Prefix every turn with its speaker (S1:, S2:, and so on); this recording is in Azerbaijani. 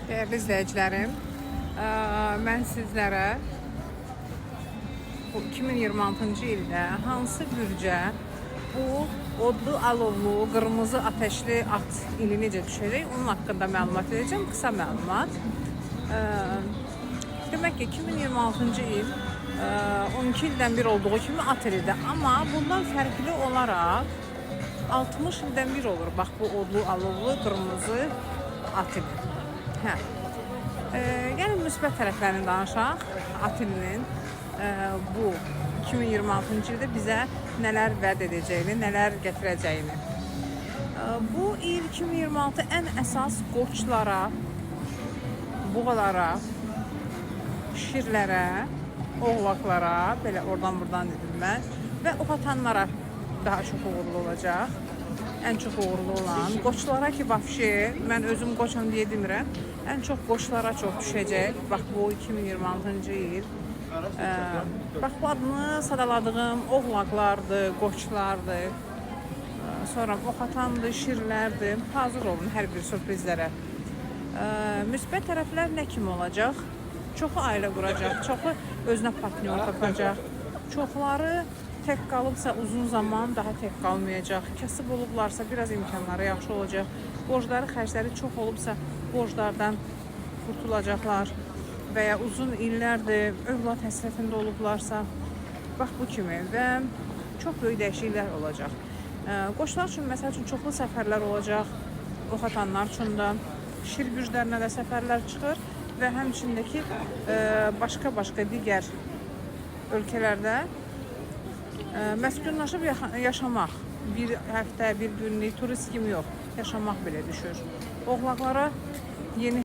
S1: Değerli izləyicilərim, mən sizlərə bu 2026-cı ildə hansı bürcə bu odlu, alovlu, qırmızı ateşli at ili necə düşəcək, onun haqqında məlumat verəcəm, qısa məlumat. Demək ki, 2026-cı il 12 ildən bir olduğu kimi at ilidir, amma bundan fərqli olaraq 60 ildən bir olur. Bax, bu odlu, alovlu, qırmızı at ili. Yəni müsbət tərəflərini danışaq, at ilinin bu 2026-cı ildə bizə nələr vəd edəcəyini, nələr gətirəcəyini. Bu il 2026 ən əsas qoçlara, buğalara, şirlərə, oğlaqlara, belə oradan buradan dedim mən, və ox atanlara daha çox uğurlu olacaq. Ən çox uğurlu olan qoçlara ki, vəbşi, mən özüm qoçam deyə demirəm, ən çox qoçlara çox düşəcək. Bax, bu 2026-cı il. Bax, bu adını sadaladığım oğlaqlardır, qoçlardır, sonra ox atandır, şirlərdir. Hazır olun hər bir sürprizlərə. Müsbət tərəflər nə kimi olacaq? Çoxu ailə quracaq, çoxu özünə partnyor tapacaq, çoxları tek qalıbsa uzun zaman daha tek qalmayacaq. Kasıb olublarsa biraz imkanları yaxşı olacaq. Borcları, xərcləri çox olubsa borclardan qurtulacaqlar və ya uzun illərdir övlad həsrətində olublarsa bax bu kimi və çox böyük dəyişikliklər olacaq. Qoçlar üçün məsəl üçün çoxlu səfərlər olacaq. Ox atanlar üçün də şir bürclərinə də səfərlər çıxır və həmçindəki başqa digər ölkələrdə məskunlaşıb yaşamaq, bir həftə, bir günlük turist kimi yox, yaşamaq belə düşür. Oğlaqlara yeni